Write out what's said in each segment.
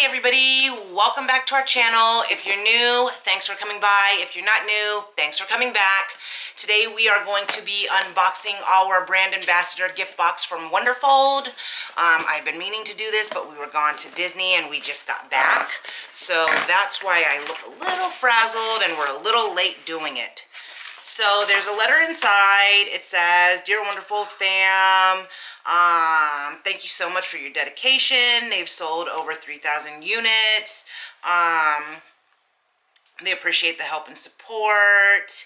everybody, welcome back to our channel. If you're new, thanks for coming by. If you're not new, thanks for coming back. Today we are going to be unboxing our brand ambassador gift box from WonderFold. I've been meaning to do this, but we were gone to Disney and we just got back. So that's why I look a little frazzled and we're a little late doing it. So there's a letter inside. It says, "Dear WonderFold fam, thank you so much for your dedication. They've sold over 3,000 units. They appreciate the help and support.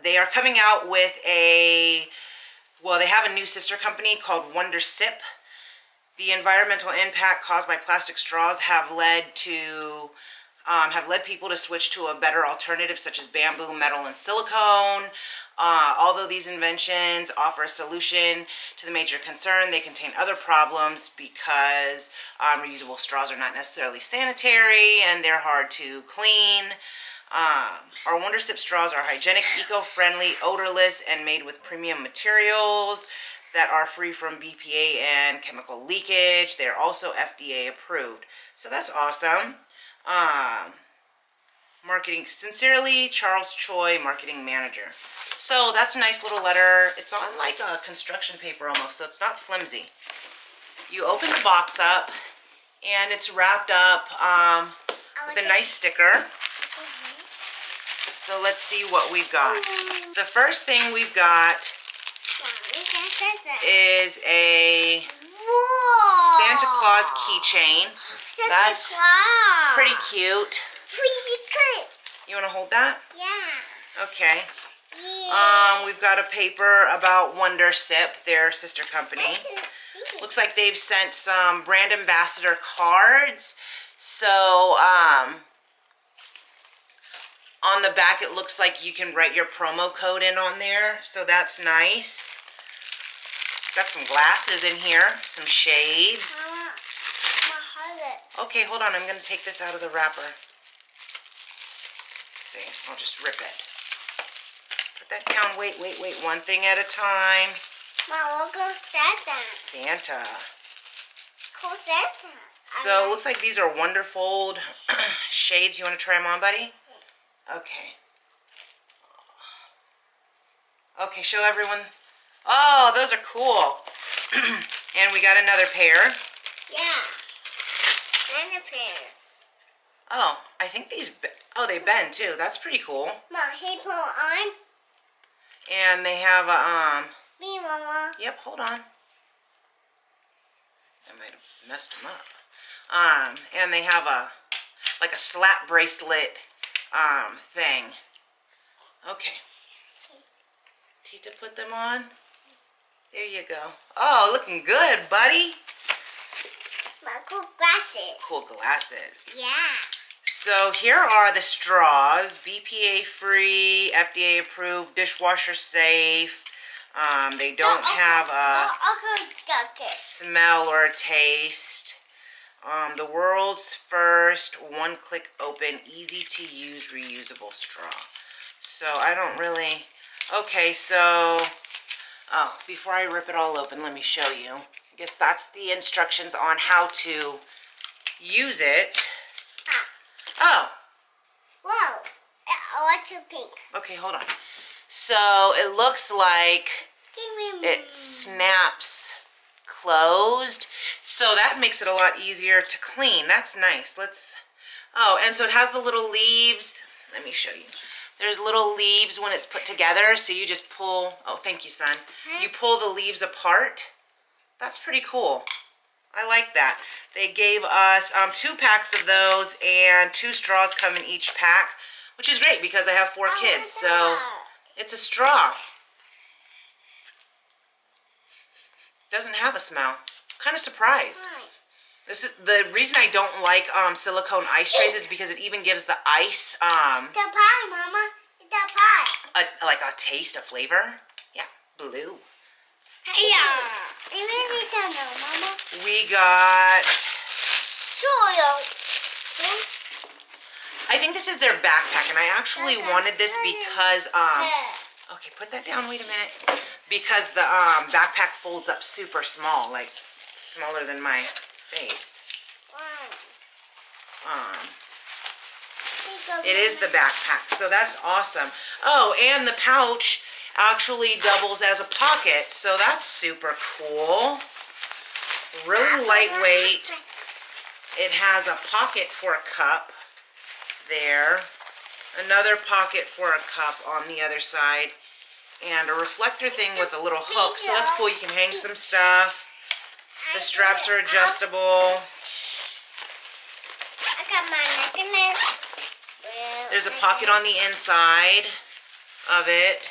They are coming out with they have a new sister company called WonderSip. The environmental impact caused by plastic straws have led people to switch to a better alternative such as bamboo, metal, and silicone. Although these inventions offer a solution to the major concern, they contain other problems because reusable straws are not necessarily sanitary and they're hard to clean. Our WonderSip straws are hygienic, eco-friendly, odorless, and made with premium materials that are free from BPA and chemical leakage. They're also FDA approved. So that's awesome. Marketing, sincerely, Charles Choi, marketing manager. So that's a nice little letter. It's on like a construction paper almost, so it's not flimsy. You open the box up and it's wrapped up with a nice sticker. So let's see what we've got. The first thing we've got is a Santa Claus keychain. That's pretty cute. You want to hold that? Yeah. Okay. Yeah. We've got a paper about WonderSip, their sister company. Looks like they've sent some brand ambassador cards. So, on the back it looks like you can write your promo code in on there. So that's nice. Got some glasses in here, some shades. Mama, hold it. Okay, hold on. I'm going to take this out of the wrapper. Let's see. I'll just rip it. Put that down. Wait. One thing at a time. Mom, we'll go Santa. Santa. Cool Santa. So, it looks like these are WonderFold shades. You want to try them on, buddy? Okay. Okay, show everyone. Oh, those are cool. And we got another pair. Yeah. And a pair. Oh, I think these, they bend too. That's pretty cool. Mom, he pull on. And they have a, Me, Mama. yep, hold on. I might have messed them up. And they have like a slap bracelet, thing. Okay. Tita put them on. There you go. Oh, looking good, buddy. My cool glasses. Cool glasses. Yeah. So here are the straws. BPA free, FDA approved, dishwasher safe. They don't have a smell or a taste. The world's first one-click open, easy to use reusable straw. So I don't really... Okay, so... Oh, before I rip it all open, let me show you. I guess that's the instructions on how to use it. Oh. Whoa. I want to pink. Okay, hold on. So it looks like it snaps closed. So that makes it a lot easier to clean. That's nice. Oh, and so it has the little leaves. Let me show you. There's little leaves when it's put together. So you just pull, oh, thank you, son. You pull the leaves apart. That's pretty cool. I like that. They gave us 2 packs of those and 2 straws come in each pack, which is great because I have 4 kids. So it's a straw. Doesn't have a smell. Kind of surprised. This is the reason I don't like silicone ice trays is because it even gives the ice the pie, Mama. It's the pie. like a taste, a flavor. Yeah, blue. Yeah. You really don't know, Mama. We got... Soil. I think this is their backpack, and I actually wanted this because, okay, put that down, wait a minute. Because the backpack folds up super small, like smaller than my face. Wow. It is the backpack, so that's awesome. Oh, and the pouch actually doubles as a pocket, so that's super cool. Really lightweight. It has a pocket for a cup there, another pocket for a cup on the other side, and a reflector thing with a little hook, so that's cool. You can hang some stuff. The straps are adjustable. I got my necklace. There's a pocket on the inside of it,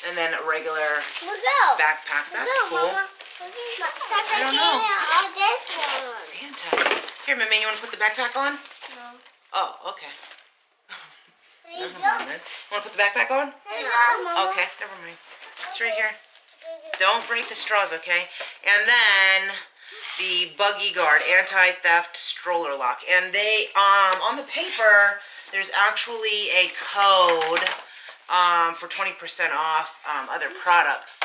and then a regular backpack. That's cool. I don't know. Santa. Here, Mimi, you want to put the backpack on? No. Oh, okay. Never mind then. You want to put the backpack on? No. Okay, never mind. It's right here. Don't break the straws, okay? And then the Buggy Guard anti-theft stroller lock. And they, on the paper, there's actually a code for 20% off other products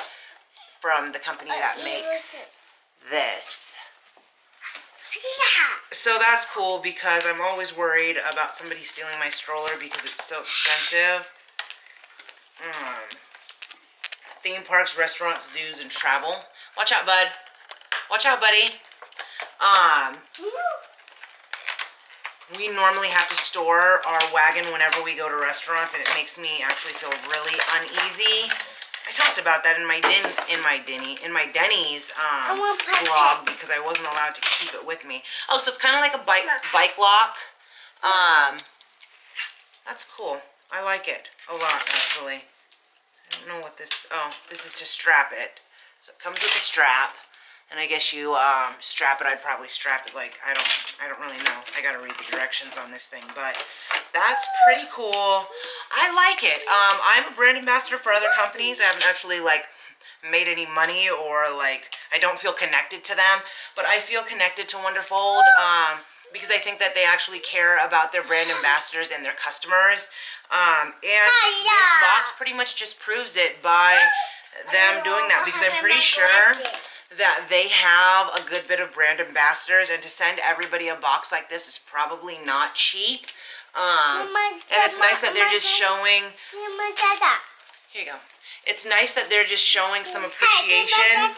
from the company that makes this. So that's cool because I'm always worried about somebody stealing my stroller because it's so expensive. Theme parks, restaurants, zoos, and travel. Watch out, bud. Watch out, buddy. We normally have to store our wagon whenever we go to restaurants, and it makes me actually feel really uneasy. I talked about that in my Denny's vlog because I wasn't allowed to keep it with me. Oh, so it's kind of like a bike lock. That's cool. I like it a lot, actually. I don't know what this. Oh, this is to strap it. So it comes with a strap, and I guess you strap it. I'd probably strap it like I don't really know. I gotta read the directions on this thing, but that's pretty cool. I like it. I'm a brand ambassador for other companies. I haven't actually like made any money or like I don't feel connected to them, but I feel connected to WonderFold because I think that they actually care about their brand ambassadors and their customers. And this box pretty much just proves it by them doing that because I'm pretty sure that they have a good bit of brand ambassadors, and to send everybody a box like this is probably not cheap. And it's nice that they're just showing. Here you go. It's nice that they're just showing some appreciation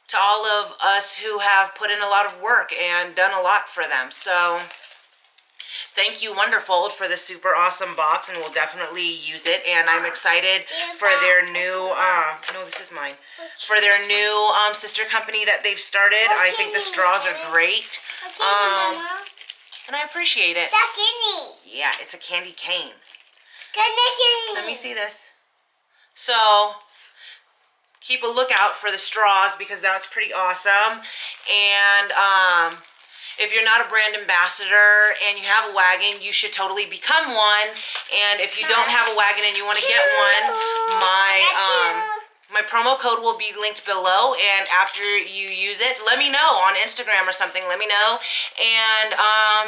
to all of us who have put in a lot of work and done a lot for them. So thank you, WonderFold, for this super awesome box, and we'll definitely use it. And I'm excited for their new, no, this is mine, for their new sister company that they've started. I think the straws are great, and I appreciate it. Yeah, it's a candy cane. Let me see this. So keep a lookout for the straws because that's pretty awesome. And if you're not a brand ambassador and you have a wagon, you should totally become one. And if you don't have a wagon and you want to get one, my promo code will be linked below. And after you use it, let me know on Instagram or something. Let me know. And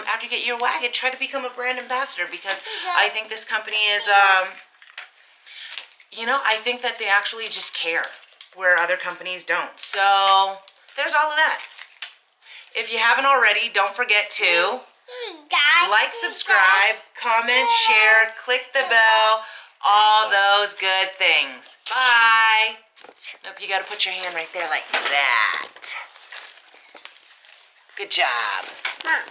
after you get your wagon, try to become a brand ambassador because I think this company is, you know, I think that they actually just care where other companies don't. So there's all of that. If you haven't already, don't forget to like, subscribe, comment, share, click the bell, all those good things. Bye. Nope, you got to put your hand right there like that. Good job. Mom.